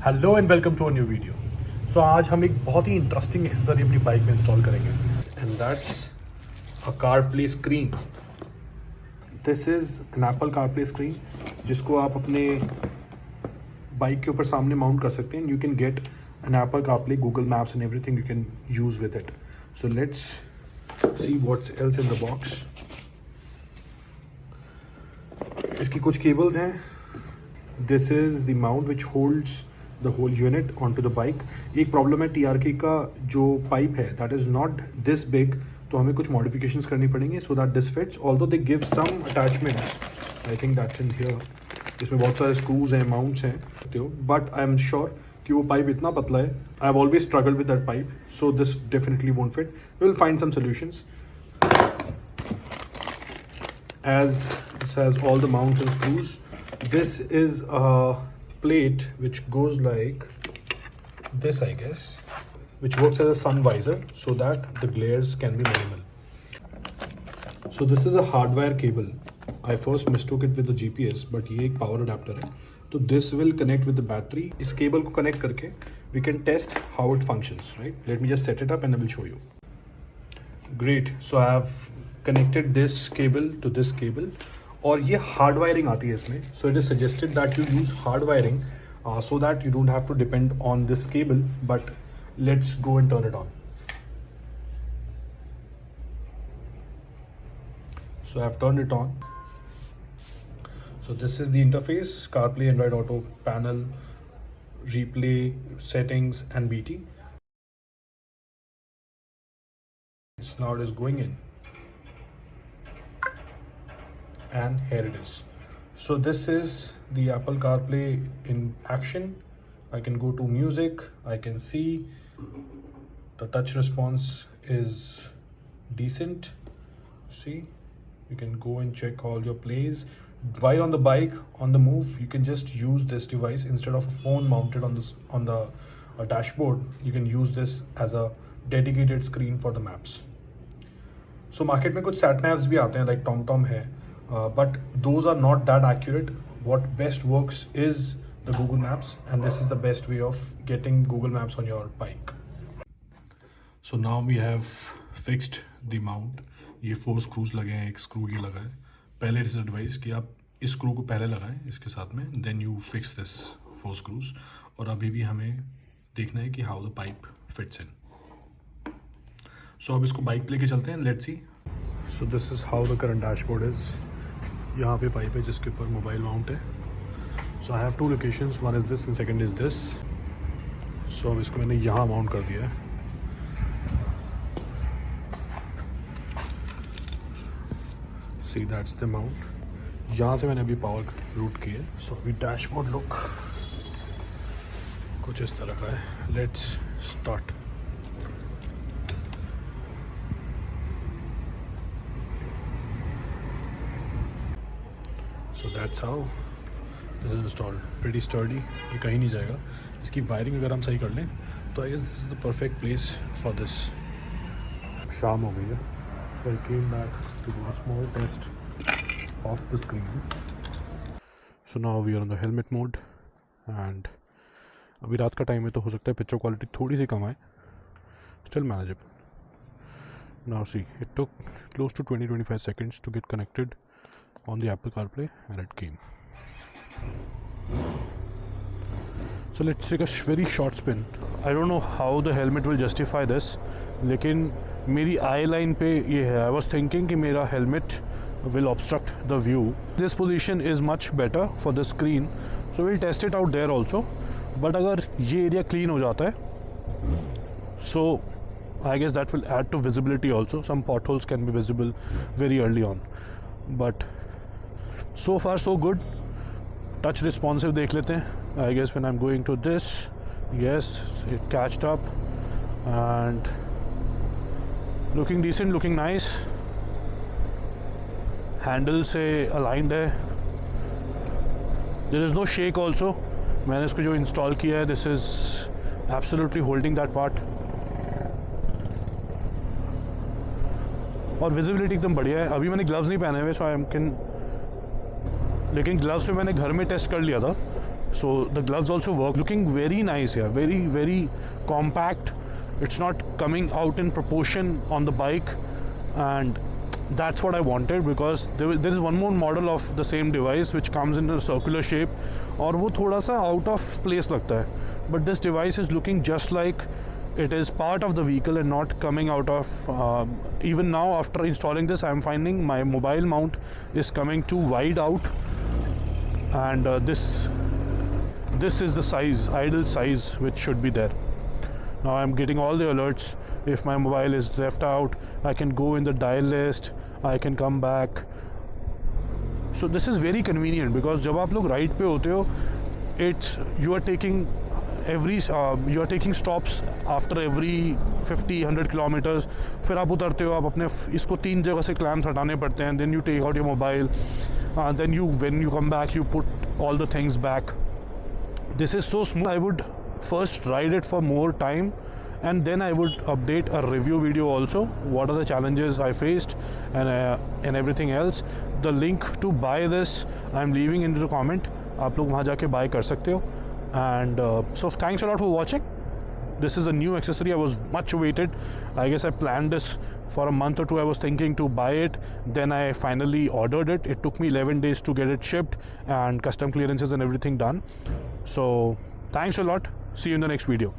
Hello and welcome to a new video. So आज हम एक बहुत ही इंटरेस्टिंग एक्सेसरी अपनी बाइक में इंस्टॉल करेंगे and that's a car play screen. This is an Apple car play screen जिसको आप अपने बाइक के ऊपर सामने माउंट कर सकते हैं। You can get an Apple car play, Google Maps and everything you can use with it. So let's see what's else in the box. इसकी कुछ केबल्स हैं। This is the mount which holds the whole unit on to the bike. एक problem है TRK का जो pipe है that is not this big, तो हमें कुछ मॉडिफिकेशंस करनी पड़ेंगे so that this fits. Although they give some attachments, I think that's in here. इसमें बहुत सारे स्क्रूज हैं, माउंट्स हैं, बट आई एम श्योर कि वो पाइप इतना पतला है। I have always struggled with that pipe, so this definitely won't fit. We will find some solutions. As this has all the mounts and screws, this is a plate which goes like this, I guess, which works as a sun visor so that the glares can be minimal. So this is a hardwire cable. I first mistook it with the GPS, but ये एक power adapter है, तो this will connect with the battery. इस cable को connect करके we can test how it functions, right? Let me just set it up and I will show you. Great. So I have connected this cable to this cable और ये hard wiring आती है इसमें. So it is suggested that you use hard wiring so that you don't have to depend on this cable. But let's go and turn it on. So I have turned it on. So this is the interface: CarPlay, Android Auto, panel, replay, settings, and BT. Now it is going in. And here it is. So this is the Apple CarPlay in action. I can go to music. I can see the touch response is decent. See, you can go and check all your plays while on the bike, on the move. You can just use this device instead of a phone mounted on the dashboard. You can use this as a dedicated screen for the maps. So market में कुछ sat navs भी आते हैं, like TomTom है. But those are not that accurate. What best works is the Google Maps, and this is the best way of getting Google Maps on your bike. So now we have fixed the mount. ये 4 screws लगे हैं, एक screw ये लगा है. पहले इस advice कि आप इस स्क्रू को पहले लगाएं इसके साथ में, then you fix this 4 screws. और अभी भी हमें देखना है कि how the pipe fits in. So अब इसको बाइक पे लेके चलते हैं. Let's see. So this is how the current dashboard is. यहाँ पे पाइप है जिसके ऊपर मोबाइल माउंट है. So I have 2 locations, one is this and second is this. So अब इसको मैंने यहाँ माउंट कर दिया है. See that's the mount. यहाँ से मैंने अभी पावर रूट की है. सो अभी डैशबोर्ड लुक कुछ इस तरह का है. Let's start. So that's how this is installed. Pretty sturdy. ये कहीं नहीं जाएगा. इसकी वायरिंग अगर हम सही कर लें तो I guess this is the perfect place for this. शाम हो गई है. So I came back to do a small test of the screen. So now we are on the helmet mode and अभी रात का टाइम है तो हो सकता है पिक्चर क्वालिटी थोड़ी सी कम आए. Still manageable. Now see, it took close to 20-25 seconds to get connected on the Apple CarPlay and it came. So let's take a very short spin. I don't know how the helmet will justify this, लेकिन मेरी eye line पे ये है. I was thinking कि मेरा helmet will obstruct the view. This position is much better for the screen, so we'll test it out there also. But अगर ये area clean हो जाता है, so I guess that will add to visibility also. Some potholes can be visible very early on, but so far so good. Touch responsive देख लेते हैं. I guess when I'm going to this, yes, it catched up and looking decent, looking nice. Handle से aligned है. There is no shake also. मैंने इसको जो install किया है, this is absolutely holding that part. और visibility एकदम बढ़िया है. अभी मैंने gloves नहीं पहने हुए, so I can, लेकिन ग्लव्स पे मैंने घर में टेस्ट कर लिया था So the gloves also work. Looking very nice here, very compact. It's not coming out in proportion on the bike, and that's what I wanted, because there is one more model of the same device which comes in a circular shape और वो थोड़ा सा out of place लगता है, but this device is looking just like it is part of the vehicle and not coming out of even now after installing this I am finding my mobile mount is coming too wide out, and this is the size, ideal size, which should be there. Now I'm getting all the alerts. If my mobile is left out, I can go in the dial list, I can come back. So this is very convenient, because जब आप लोग ride पे होते हो, it's you are taking stops after every 50-100 kilometers. फिर आप उतरते हो, आप अपने इसको 3 जगह से clamps हटाने पड़ते हैं, then you take out your mobile, then when you come back you put all the things back. This is so smooth. I would first ride it for more time, and then I would update a review video also, what are the challenges I faced and everything else. The link to buy this I'm leaving in the comment. आप लोग वहाँ जाके buy कर सकते हो. And so thanks a lot for watching. This is a new accessory. I was much awaited. I guess I planned this for a month or two. I was thinking to buy it, then I finally ordered it. It took me 11 days to get it shipped and custom clearances and everything done. So thanks a lot. See you in the next video.